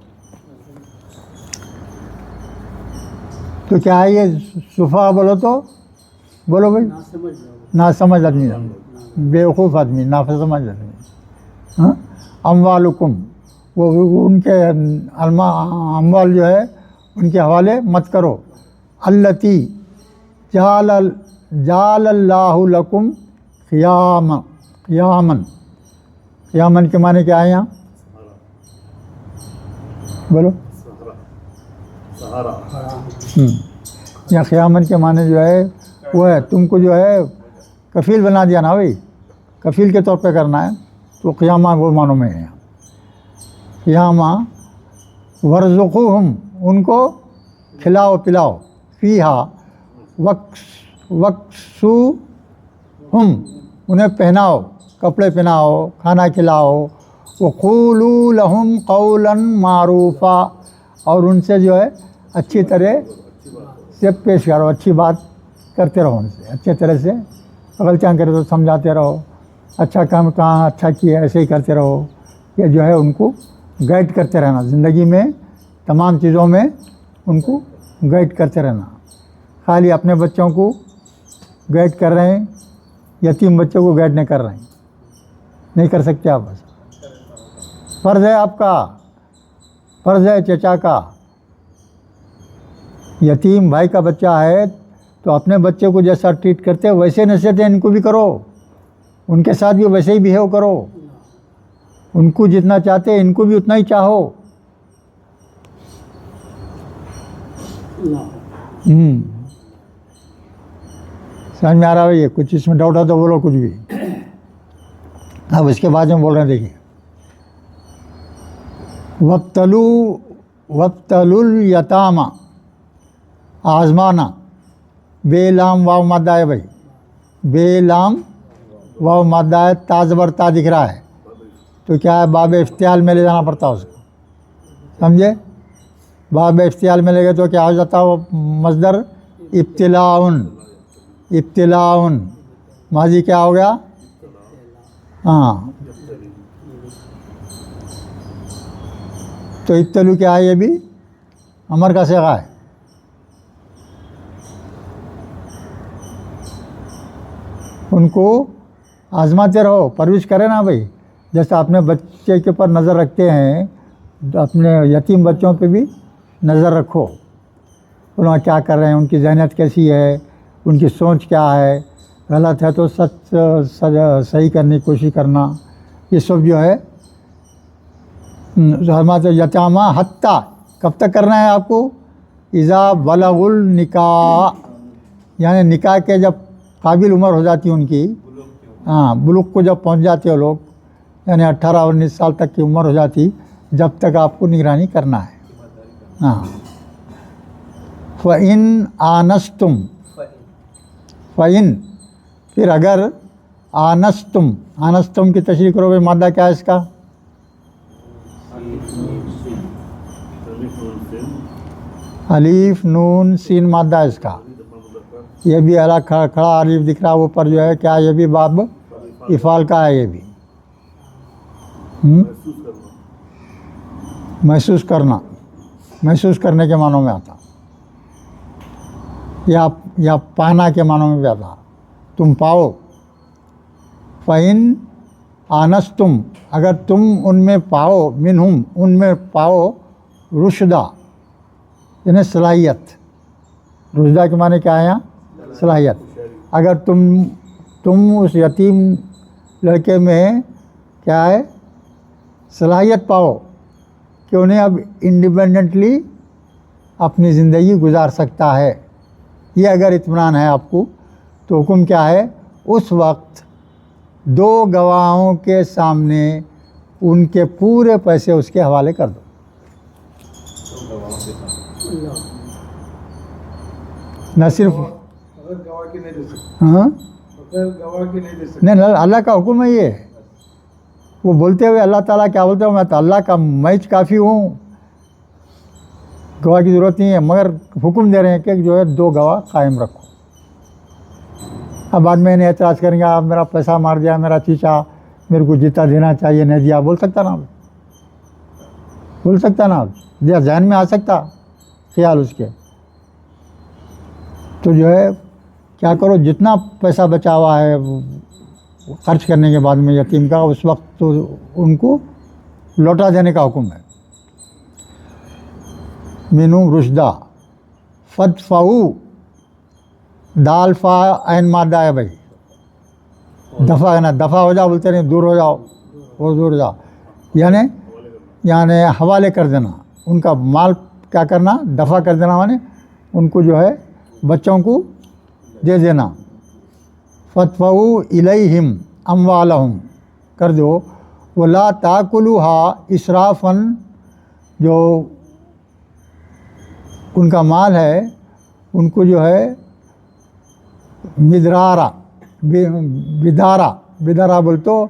C: तो क्या है ये सुफा बोलो तो बोलो भाई, ना समझ आदमी, बेवकूफ़ आदमी, ना समझ आदमी। हाँ, अम्वालुकुम, वो उनके अम्वाल जो है उनके हवाले मत करो। अल्लती जालल्लाहु लकुम क़ियामन के माने क्या है यहाँ बोलो? यहाँ क़ियामन के माने जो है वो है तुमको जो है कफ़ील बना दिया ना भाई, कफ़ील के तौर पे करना है, तो क़ियामा वो मानो में है। क़ियामा वर्ज़ुक़ुहुम, उनको खिलाओ पिलाओ, फ़ीहा वक्सुहुम, उन्हें पहनाओ, कपड़े पहनाओ, खाना खिलाओ। वक़ूलू लहुम क़ौलन मारूफ़ा, और उनसे जो है अच्छी तरह से पेश करो, अच्छी बात करते रहो उनसे, अच्छे तरह से गलतियाँ करे तो समझाते रहो, अच्छा काम कहाँ अच्छा किया ऐसे ही करते रहो। ये जो है उनको गाइड करते रहना, ज़िंदगी में तमाम चीज़ों में उनको गाइड करते रहना। खाली अपने बच्चों को गाइड कर रहे हैं, यतीम बच्चों को गाइड नहीं कर रहे हैं, नहीं कर सकते आप। बस फ़र्ज़ है आपका, फ़र्ज़ है चचा का। यतीम भाई का बच्चा है तो अपने बच्चे को जैसा ट्रीट करते हो वैसे नसीहतें इनको भी करो, उनके साथ भी वैसे ही बिहेव करो, उनको जितना चाहते हैं इनको भी उतना ही चाहो। समझ में आ रहा है ये? कुछ इसमें डाउट हो तो बोलो कुछ भी। अब इसके बाद में बोल रहे हैं, देखिए, वब्तलुल यतामा, आज़माना, बेलाम वाव मादा है भाई, बेलाम वाव मादा है, ताज़बरता दिख रहा है तो क्या है, बाब इफ्तियाल में ले जाना पड़ता है उसको, समझे? बाब इफ्तियाल में ले गए तो क्या हो जाता है, वो मज़दर इब्तिलाउन, माजी क्या हो गया? हाँ, तो इब्तलू क्या है, ये भी अमर का सेगा है। उनको आज़माते रहो, परवरिश करे ना भाई, जैसे अपने बच्चे के ऊपर नज़र रखते हैं, तो अपने यतीम बच्चों पे भी नज़र रखो। उन्होंने क्या कर रहे हैं, उनकी जहनियत कैसी है, उनकी सोच क्या है, गलत है तो सही करने की कोशिश करना। ये सब जो है हमारे यतामा हत्ता कब तक करना है आपको, इज़ा बलगुल निकाह, यानी निकाह के जब काबिल उम्र हो जाती है उनकी, हाँ बुलुग को जब पहुंच जाते हो लोग, यानी 18-19 साल तक की उम्र हो जाती, जब तक आपको निगरानी करना है। हाँ, फ़इन आनस्तुम, फ़इन फिर अगर आनस्तुम, आनस्तुम की तशरीह करो भाई, मादा क्या है इसका, अलीफ नून सीन मादा है इसका। ये भी अलग खड़ा अलीफ दिख रहा है ऊपर जो है, क्या ये भी बाब इफ़ाल का है, ये भी महसूस करना, महसूस करने के मानों में आता, या पाना के मानों में भी आता, तुम पाओ। फ़इन आनस्तुम, अगर तुम उनमें पाओ, मिनहुम उनमें पाओ, रुशदा यानी सलाहियत, रुशदा के माने क्या है यहाँ, सलाहियत। अगर तुम उस यतीम लड़के में क्या है, सलाहियत पाओ कि उन्हें अब इंडिपेंडेंटली अपनी ज़िंदगी गुजार सकता है, ये अगर इत्मीनान है आपको, तो हुक्म क्या है, उस वक्त 2 गवाहों के सामने उनके पूरे पैसे उसके हवाले कर दो। न सिर्फ
D: अगर गवाह की नहीं दे सकते,
C: हाँ
D: अगर गवाह की नहीं दे सकते,
C: नहीं, अल्लाह का हुक्म है ये। वो बोलते हुए अल्लाह ताला क्या बोलते हो, मैं तो अल्लाह का मैच काफ़ी हूँ, गवाह की ज़रूरत नहीं है, मगर हुक्म दे रहे हैं कि जो है 2 गवाह कायम रखो। अब बाद में इन्हें एतराज़ करेंगे, आप मेरा पैसा मार दिया, मेरा चीचा, मेरे को जीता देना चाहिए, नहीं दिया, बोल सकता ना, बोल सकता ना, दिया जहन में आ सकता ख्याल उसके। तो जो है क्या करो, जितना पैसा बचा हुआ है खर्च करने के बाद में यतीम का, उस वक्त तो उनको लौटा देने का हुक्म है। मिनू रुशदा, फदफ़ाऊ, दाल फा ऐन मादा है भाई, दफ़ा है ना, दफ़ा हो जाओ बोलते नहीं, दूर हो जाओ, वो दूर हो जाओ, यानी हवाले कर देना, उनका माल क्या करना, दफ़ा कर देना, माने उनको जो है बच्चों को दे देना। फतफ़ऊ इलैहिम अम्वालहुम कर दो, वला ताकुलुहा इसराफ़न, जो उनका माल है उनको जो है मिदरारा, बिदारा बोल तो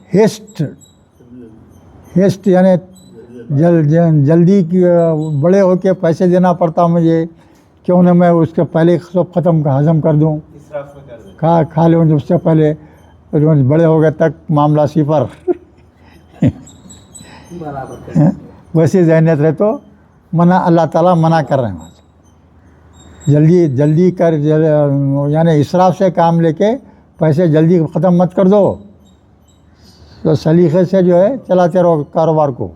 C: हेस्ट यानी जल्दी बड़े होके पैसे देना पड़ता मुझे, क्यों न मैं उसके पहले सब ख़त्म हज़म कर दूँ, खा लूँ उससे पहले, बड़े हो गए तक मामला सिफर।
E: बराबर
C: वैसी जहनियत रहे तो मना, अल्लाह ताला मना कर रहे हैं, जल्दी कर, यानी इसराफ से काम लेके पैसे जल्दी ख़त्म मत कर दो, तो सलीक़े से जो है चलाते रहो कारोबार को,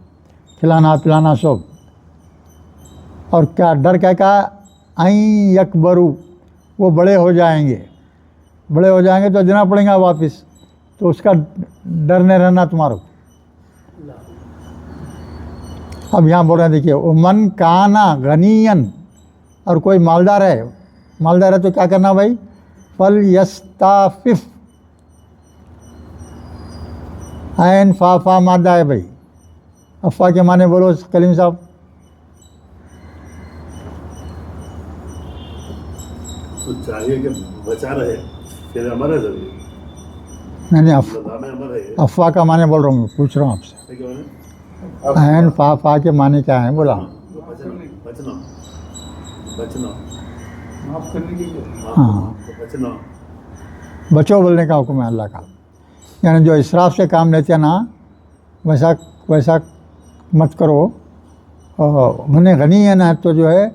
C: खिलाना पिलाना सब। और क्या डर क्या कहा, आई यकबरू, वो बड़े हो जाएंगे तो देना पड़ेगा वापस, तो उसका डर नहीं रहना तुम्हारे को। अब यहाँ बोल रहे हैं, देखिए, मन काना गनीयन, और कोई मालदार है तो क्या करना भाई, फल यस्ताफिफ, ऐन फा मादा है भाई, अफ़ा के माने बोलो कलीम साहब।
G: तो चाहिए कि बचा रहे, फिर अमर है जरूरी,
C: नहीं
G: अमर है।
C: अफ़वा का माने बोल रहा हूँ, पूछ रहा हूँ आपसे, ऐन फा के माने क्या है बोला,
G: बचना,
D: माफ करने के लिए,
C: हाँ,
G: बचना,
C: बचो बोलने का हुक्म है अल्लाह का। यानी जो इसराफ से काम लेते हैं ना, वैसा मत करो। मैंने गनी है ना, तो जो है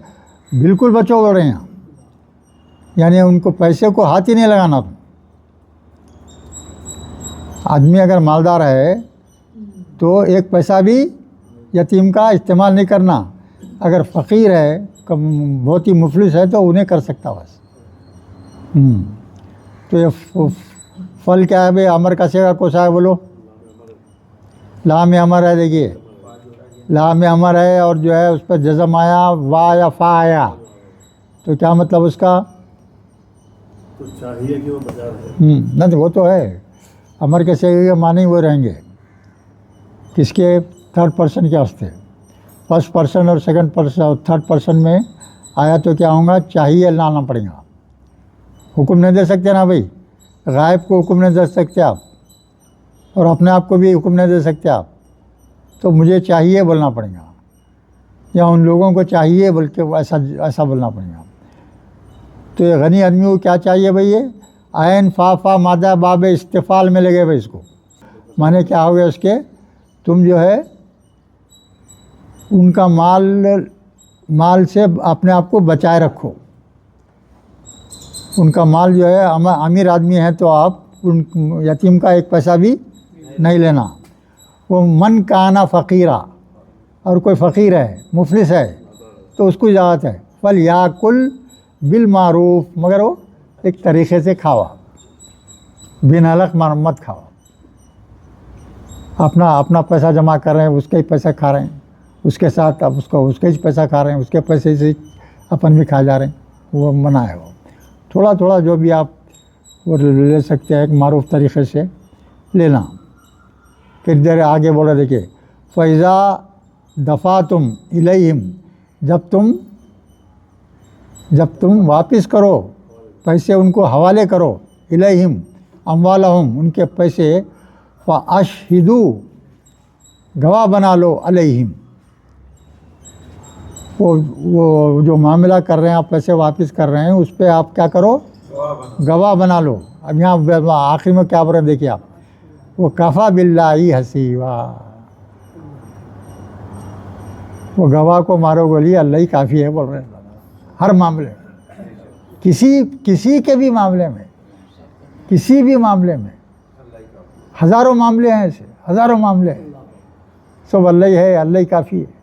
C: बिल्कुल बचो बोल रहे हैं, यानी उनको पैसे को हाथ ही नहीं लगाना। आदमी अगर मालदार है तो एक पैसा भी यतीम का इस्तेमाल नहीं करना। अगर फ़कीर है, बहुत ही मुफलिस है, तो उन्हें कर सकता बस। तो ये फल क्या है भाई? अमर का सेगा कोसा है, बोलो। ला में अमर है, देखिए ला में अमर है और जो है उस पर जज़म आया, वा या फ़ा आया, तो क्या मतलब उसका?
G: तो चाहिए कि वो बचा रहे।
C: नहीं तो वो तो है, अमर के सेगे के माने ही वो रहेंगे। किसके? थर्ड पर्सन के वास्ते। फर्स्ट पर्सन और सेकंड पर्सन और थर्ड पर्सन में आया तो क्या होगा? चाहिए लाना पड़ेगा। हुक्म नहीं दे सकते ना भाई, गायब को हुक्म नहीं दे सकते आप, और अपने आप को भी हुक्म नहीं दे सकते आप। तो मुझे चाहिए बोलना पड़ेगा, या उन लोगों को चाहिए बोल के ऐसा बोलना पड़ेगा। तो ये गनी आदमी को क्या चाहिए भाई? ये आयन फा मादा बाब इस्तिफ़ाल में लगे भाई। इसको माने क्या हो गया उसके? तुम जो है उनका माल से अपने आप को बचाए रखो। उनका माल जो है, अमीर आदमी है तो आप उन यतीम का एक पैसा भी नहीं लेना। वो मन काना फ़कीरा, और कोई फ़कीर है, मुफलिस है, तो उसको इजाज़त है फल याकुल बिल मारूफ, मगर वो एक तरीक़े से खावा, बिन हलक मत खावा। अपना पैसा जमा कर रहे हैं, उसके ही पैसा खा रहे हैं, उसके साथ अब उसके ही पैसा खा रहे हैं, उसके पैसे से अपन भी खा जा रहे हैं, वो मना है। वो थोड़ा थोड़ा जो भी आप वो ले सकते हैं, एक मारूफ तरीक़े से लेना। फिर देर आगे बोला, देखिए फ़ैज़ा दफ़ा तुम इलैहिम, जब तुम वापस करो पैसे, उनको हवाले करो, इलैहिम अम्वालहुम, उनके पैसे, फ़अशहिदू, गवाह बना लो, अलैहिम, वो जो मामला कर रहे हैं आप, पैसे वापस कर रहे हैं, उस पर आप क्या करो? गवाह बना लो। अब यहाँ आखिर में क्या बोल रहे हैं देखिए आप, वो कफ़ा बिल्लाही हसीबा, वो गवाह को मारो गोली, अल्लाह ही काफ़ी है बोल रहे हैं। हर मामले में, किसी के भी मामले में, किसी भी मामले में, हज़ारों मामले हैं ऐसे, हज़ारों मामले हैं, सब अल्लाह ही है, अल्लाह ही काफ़ी है।